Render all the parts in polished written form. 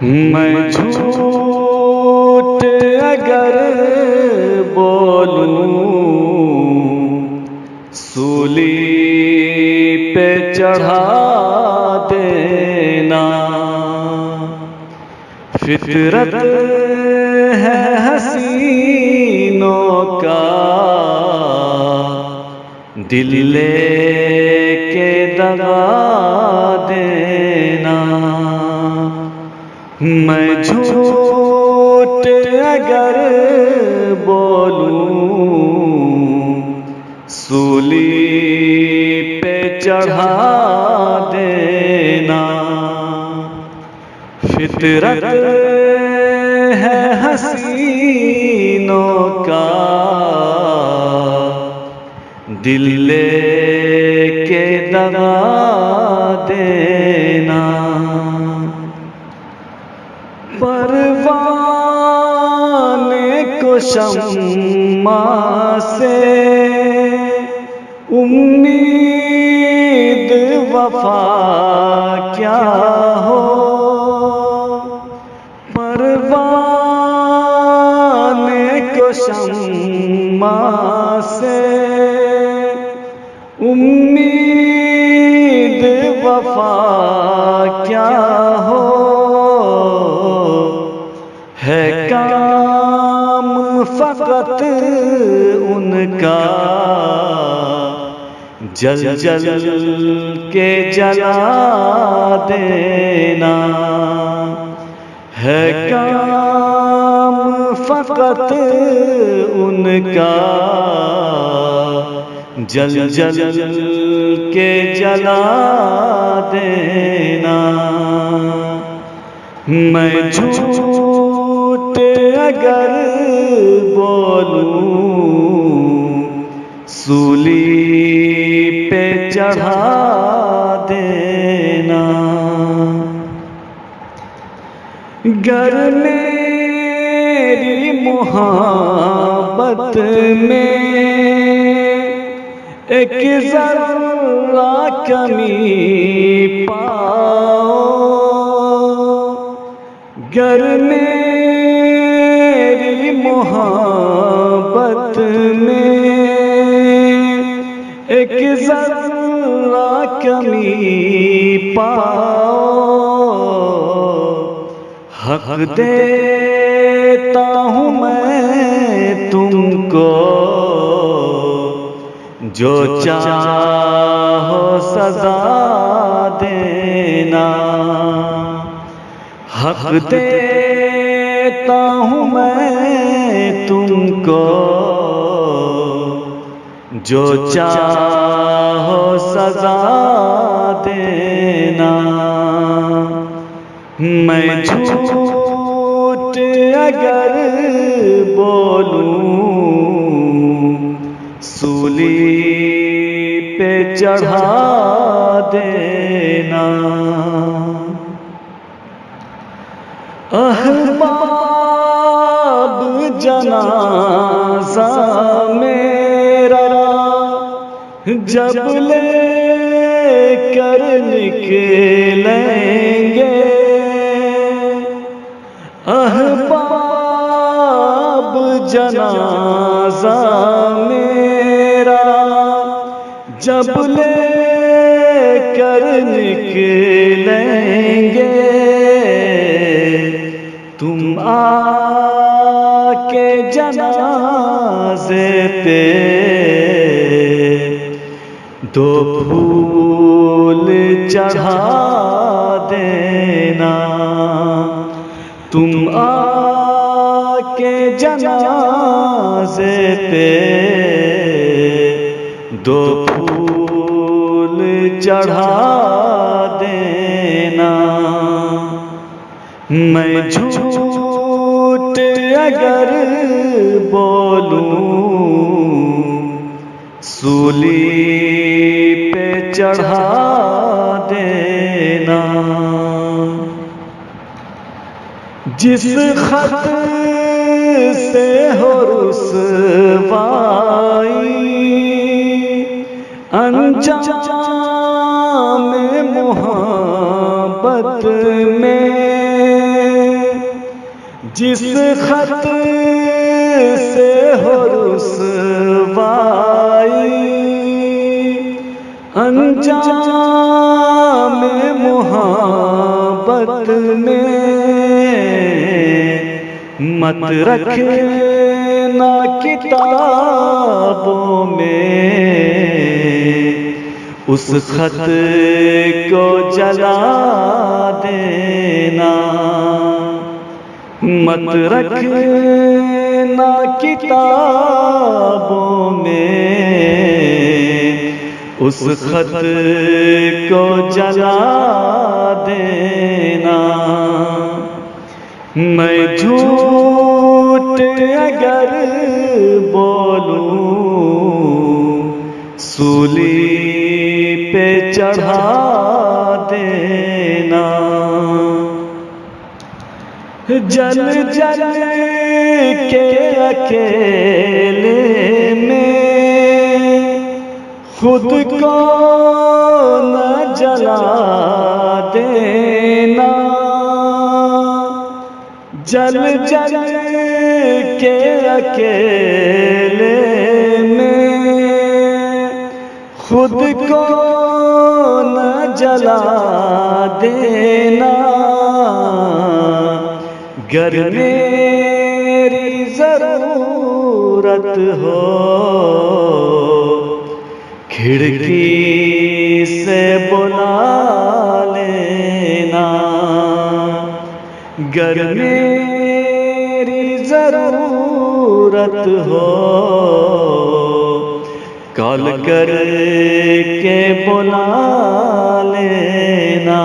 मैं झूठ अगर बोलूं सूली पे चढ़ा देना। फितरत है हसीनों का दिल लेके दगा देना। मैं झूठ अगर बोलूं सूली पे चढ़ा देना। फितरत है हसीनों का दिल लेके दगा देना। परवाने को शम्मा से उम्मीद वफा क्या हो। परवाने को शम्मा से उम्मीद वफा क्या हो। है काम फकत उनका जल जल के जला देना। है काम फकत उनका जल जल के जला देना। मैं झूठ अगर बोलूं सूली पे चढ़ा देना। गर मेरी मोहब्बत में एक ज़र्रा कमी पाओ। गर मेरी मोहब्बत में एक ज़र्रा कमी पाओ। हक देता हूँ मैं तुमको जो चाहो सजा देना। हक देता हूँ मैं तुमको जो चाहो सजा देना। मैं झूठ अगर बोलूं सूली पे चढ़ा देना। अहबाब जनाजा मेरा जब लेकर निकलेंगे। अहबाब जनाजा मेरा जब लेकर निकलेंगे। तुम आके जनाज़े पे दो फूल चढ़ा देना। तुम आके जनाज़े पे दो फूल चढ़ा देना। मैं झूठ अगर बोलूं सूली पे चढ़ा देना। जिस खत से हो रुसवाई अंजाम मोहब्बत में जिस खत से हो रुसवाई, अंजाम मोहब्बत में मत रखना किताबों में, उस खत को जला देना। मत रखना किताबों में, उस खत को जला देना। मैं झूठ अगर बोलूं सूली पे चढ़ा देना। जल जल के अकेले में खुद को न जला देना। जल जल के अकेले में खुद को न जला देना। गर मेरी जरूरत हो खिड़की से बुला लेना। गर मेरी जरूरत हो कॉल करके बुला लेना।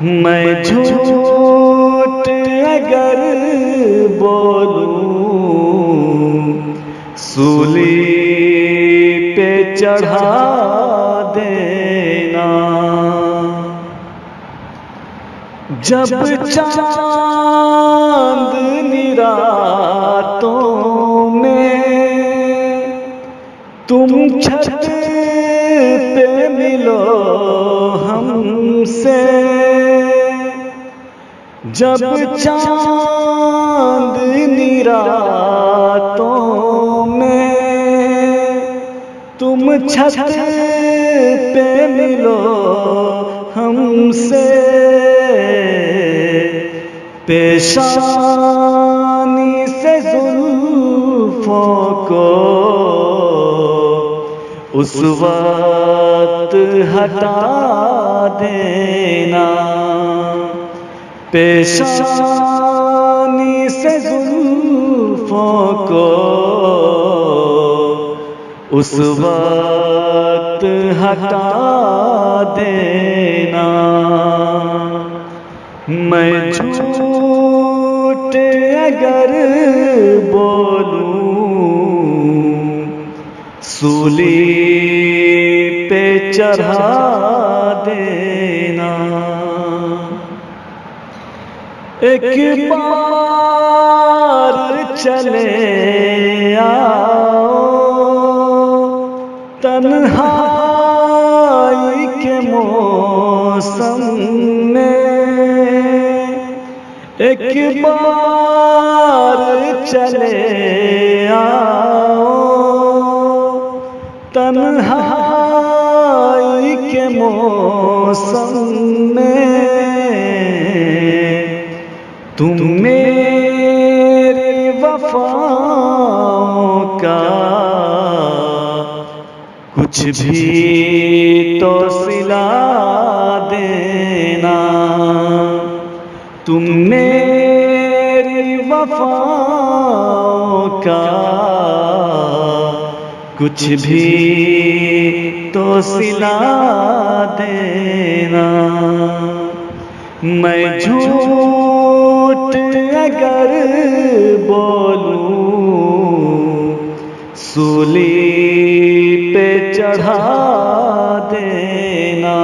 मैं झूठ अगर बोलूं सूली पे चढ़ा देना। जब चांदनी रातों में तुम छत पे मिलो हमसे, जब चांदनी रातों में तुम छत पे मिलो हमसे, पेशानी से जुल्फों को उस वक्त हटा देना। पेशानी से जुल्फों को उस वक्त हटा देना। मैं झूठ अगर बोलूं सूली पे चढ़ा देना। एक बार चले आओ तन्हाई के मौसम में, एक बार चले आओ तन्हाई के मौसम में। तुम मेरी वफाओं का कुछ भी तो सिला देना। तुम मेरी वफाओं का कुछ भी तो सिला देना। मैं झूठ अगर बोलूं सूली पे चढ़ा देना।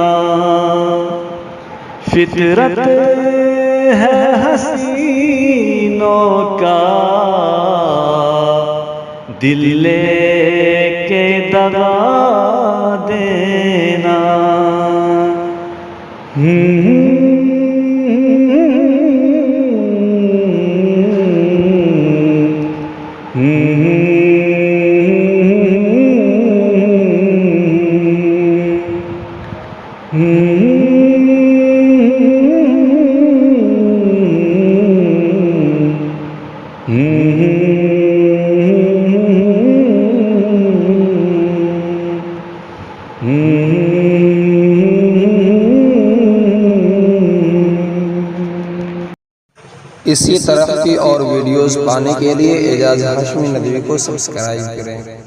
फितरत है हसीनों का दिल लेके दगा देना। इसी तरह की और वीडियोस पाने के लिए एजाज हाशमी नदवी को सब्सक्राइब करें।